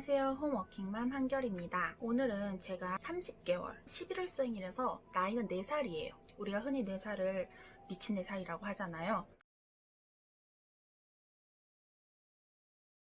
안녕하세요. 홈워킹맘 한결입니다. 오늘은 제가 30개월 11월생이라서 나이는 4살이에요. 우리가 흔히 4살을 미친 4살이라고 하잖아요.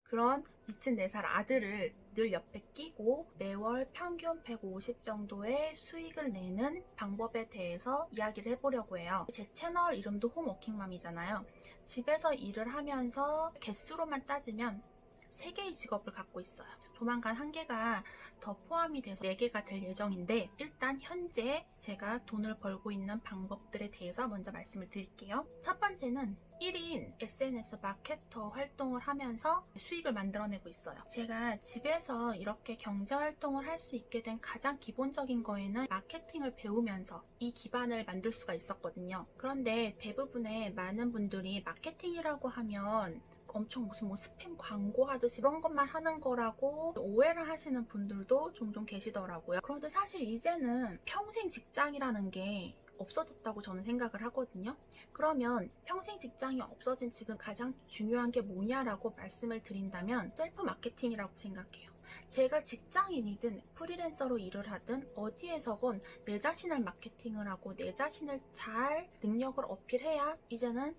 그런 미친 4살 아들을 늘 옆에 끼고 매월 평균 150 정도의 수익을 내는 방법에 대해서 이야기를 해보려고 해요. 제 채널 이름도 홈워킹맘이잖아요. 집에서 일을 하면서 개수로만 따지면 3개의 직업을 갖고 있어요. 조만간 1개가 더 포함이 돼서 4개가 될 예정인데, 일단 현재 제가 돈을 벌고 있는 방법들에 대해서 먼저 말씀을 드릴게요. 첫 번째는 1인 SNS 마케터 활동을 하면서 수익을 만들어내고 있어요. 제가 집에서 이렇게 경제활동을 할 수 있게 된 가장 기본적인 거에는 마케팅을 배우면서 이 기반을 만들 수가 있었거든요. 그런데 대부분의 많은 분들이 마케팅이라고 하면 엄청 무슨 스팸 광고 하듯이 그런 것만 하는 거라고 오해를 하시는 분들도 종종 계시더라고요. 그런데 사실 이제는 평생 직장이라는 게 없어졌다고 저는 생각을 하거든요. 그러면 평생 직장이 없어진 지금 가장 중요한 게 뭐냐라고 말씀을 드린다면 셀프 마케팅이라고 생각해요. 제가 직장인이든 프리랜서로 일을 하든 어디에서건 내 자신을 마케팅을 하고 내 자신을 잘 능력을 어필해야 이제는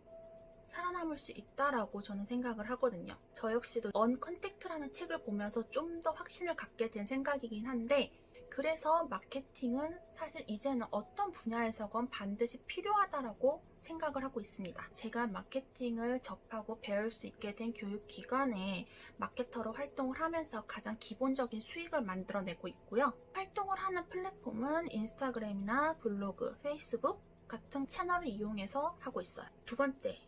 살아남을 수 있다라고 저는 생각을 하거든요. 저 역시도 언컨택트라는 책을 보면서 좀 더 확신을 갖게 된 생각이긴 한데, 그래서 마케팅은 사실 이제는 어떤 분야에서건 반드시 필요하다라고 생각을 하고 있습니다. 제가 마케팅을 접하고 배울 수 있게 된 교육기관에 마케터로 활동을 하면서 가장 기본적인 수익을 만들어내고 있고요. 활동을 하는 플랫폼은 인스타그램이나 블로그, 페이스북 같은 채널을 이용해서 하고 있어요. 두 번째,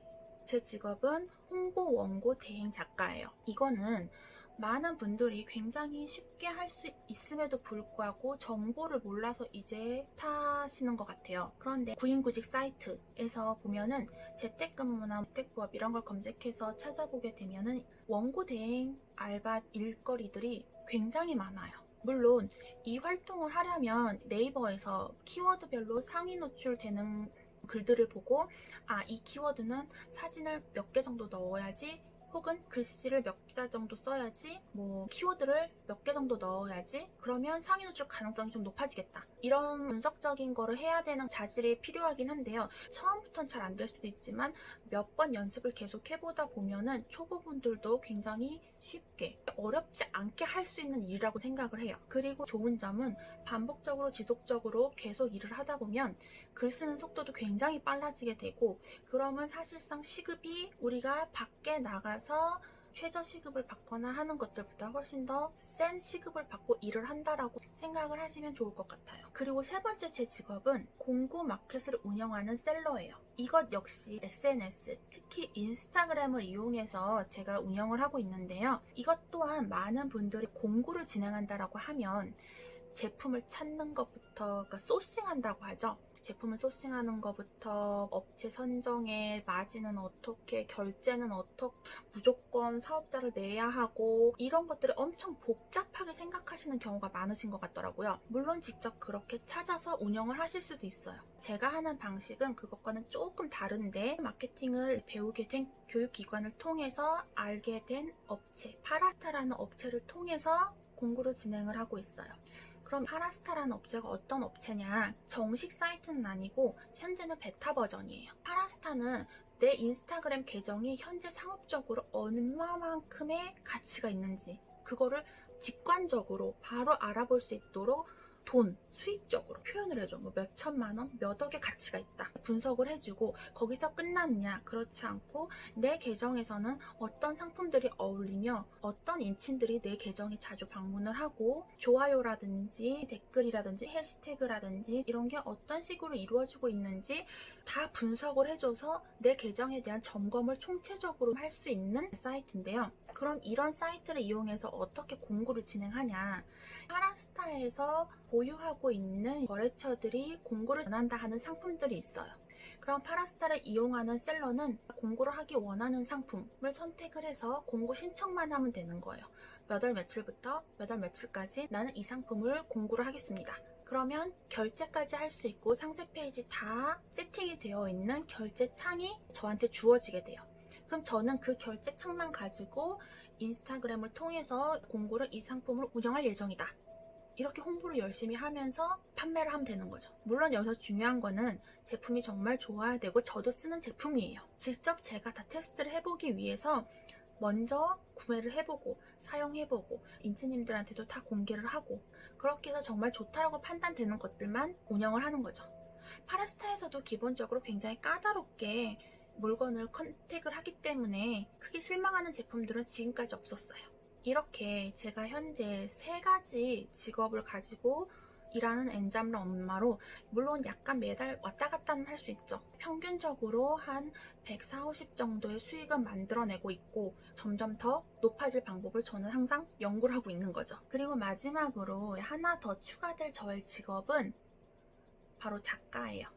제 직업은 홍보 원고 대행 작가예요. 이거는 많은 분들이 굉장히 쉽게 할 수 있음에도 불구하고 정보를 몰라서 이제 타시는 것 같아요. 그런데 구인구직 사이트에서 보면은 재택근무나 재택부업 이런 걸 검색해서 찾아보게 되면은 원고 대행 알바 일거리들이 굉장히 많아요. 물론 이 활동을 하려면 네이버에서 키워드별로 상위 노출되는 글들을 보고 이 키워드는 사진을 몇 개 정도 넣어야지, 혹은 글씨를 몇 자 정도 써야지, 키워드를 몇 개 정도 넣어야지, 그러면 상위 노출 가능성이 좀 높아지겠다, 이런 분석적인 거를 해야 되는 자질이 필요하긴 한데요. 처음부터는 잘 안 될 수도 있지만 몇 번 연습을 계속 해보다 보면은 초보분들도 굉장히 쉽게 어렵지 않게 할 수 있는 일이라고 생각을 해요. 그리고 좋은 점은 반복적으로 지속적으로 계속 일을 하다 보면 글 쓰는 속도도 굉장히 빨라지게 되고, 그러면 사실상 시급이 우리가 밖에 나가서 최저 시급을 받거나 하는 것들보다 훨씬 더 센 시급을 받고 일을 한다라고 생각을 하시면 좋을 것 같아요. 그리고 세 번째 제 직업은 공구 마켓을 운영하는 셀러예요. 이것 역시 SNS, 특히 인스타그램을 이용해서 제가 운영을 하고 있는데요. 이것 또한 많은 분들이 공구를 진행한다라고 하면 제품을 찾는 것부터, 그러니까 소싱한다고 하죠. 제품을 소싱하는 것부터 업체 선정에 마진은 어떻게, 결제는 어떻게, 무조건 사업자를 내야 하고, 이런 것들을 엄청 복잡하게 생각하시는 경우가 많으신 것 같더라고요. 물론 직접 그렇게 찾아서 운영을 하실 수도 있어요. 제가 하는 방식은 그것과는 조금 다른데, 마케팅을 배우게 된 교육기관을 통해서 알게 된 업체, 파라스타라는 업체를 통해서 공구를 진행을 하고 있어요. 그럼 파라스타라는 업체가 어떤 업체냐? 정식 사이트는 아니고 현재는 베타 버전이에요. 파라스타는 내 인스타그램 계정이 현재 상업적으로 얼마만큼의 가치가 있는지, 그거를 직관적으로 바로 알아볼 수 있도록 수익적으로 표현을 해줘. 몇 천만 원, 몇 억의 가치가 있다, 분석을 해주고, 거기서 끝났냐? 그렇지 않고 내 계정에서는 어떤 상품들이 어울리며 어떤 인친들이 내 계정에 자주 방문을 하고, 좋아요라든지 댓글이라든지 해시태그라든지 이런 게 어떤 식으로 이루어지고 있는지 다 분석을 해줘서 내 계정에 대한 점검을 총체적으로 할 수 있는 사이트인데요. 그럼 이런 사이트를 이용해서 어떻게 공구를 진행하냐? 파라스타에서 보유하고 있는 거래처들이 공구를 전한다 하는 상품들이 있어요. 그럼 파라스타를 이용하는 셀러는 공구를 하기 원하는 상품을 선택을 해서 공구 신청만 하면 되는 거예요. 몇 월 며칠부터 몇 월 며칠까지 나는 이 상품을 공구를 하겠습니다. 그러면 결제까지 할 수 있고 상세 페이지 다 세팅이 되어 있는 결제 창이 저한테 주어지게 돼요. 그럼 저는 그 결제 창만 가지고 인스타그램을 통해서 공고를 이 상품을 운영할 예정이다. 이렇게 홍보를 열심히 하면서 판매를 하면 되는 거죠. 물론 여기서 중요한 거는 제품이 정말 좋아야 되고 저도 쓰는 제품이에요. 직접 제가 다 테스트를 해보기 위해서 먼저 구매를 해보고 사용해보고 인체님들한테도 다 공개를 하고 그렇게 해서 정말 좋다라고 판단되는 것들만 운영을 하는 거죠. 파라스타에서도 기본적으로 굉장히 까다롭게 물건을 컨택을 하기 때문에 크게 실망하는 제품들은 지금까지 없었어요. 이렇게 제가 현재 3가지 직업을 가지고 일하는 엔잡러 엄마로 물론 약간 매달 왔다 갔다는 할 수 있죠. 평균적으로 한 140, 50 정도의 수익은 만들어내고 있고 점점 더 높아질 방법을 저는 항상 연구를 하고 있는 거죠. 그리고 마지막으로 하나 더 추가될 저의 직업은 바로 작가예요.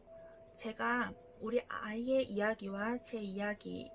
제가 우리 아이의 이야기와 제 이야기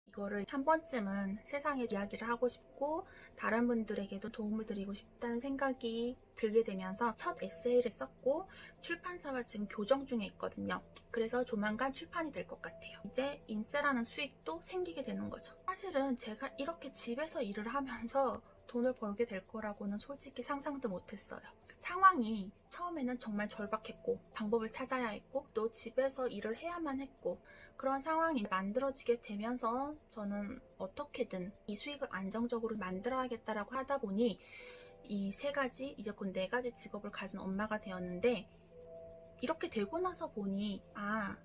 이거를 한 번쯤은 세상에 이야기를 하고 싶고 다른 분들에게도 도움을 드리고 싶다는 생각이 들게 되면서 첫 에세이를 썼고 출판사와 지금 교정 중에 있거든요. 그래서 조만간 출판이 될 것 같아요. 이제 인세라는 수익도 생기게 되는 거죠. 사실은 제가 이렇게 집에서 일을 하면서 돈을 벌게 될 거라고는 솔직히 상상도 못했어요. 상황이 처음에는 정말 절박했고 방법을 찾아야 했고 또 집에서 일을 해야만 했고 그런 상황이 만들어지게 되면서 저는 어떻게든 이 수익을 안정적으로 만들어야겠다라고 하다 보니 이 3가지 이제 곧 4가지 직업을 가진 엄마가 되었는데 이렇게 되고 나서 보니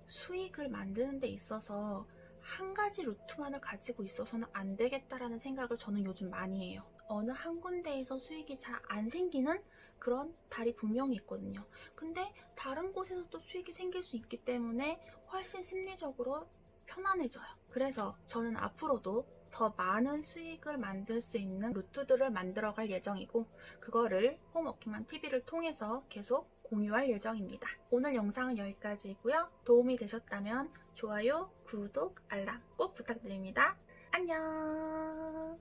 수익을 만드는 데 있어서 한 가지 루트만을 가지고 있어서는 안 되겠다라는 생각을 저는 요즘 많이 해요. 어느 한 군데에서 수익이 잘 안 생기는 그런 달이 분명히 있거든요. 근데 다른 곳에서 또 수익이 생길 수 있기 때문에 훨씬 심리적으로 편안해져요. 그래서 저는 앞으로도 더 많은 수익을 만들 수 있는 루트들을 만들어갈 예정이고 그거를 홈워킹맘 TV를 통해서 계속 공유할 예정입니다. 오늘 영상은 여기까지이고요. 도움이 되셨다면 좋아요, 구독, 알람 꼭 부탁드립니다. 안녕.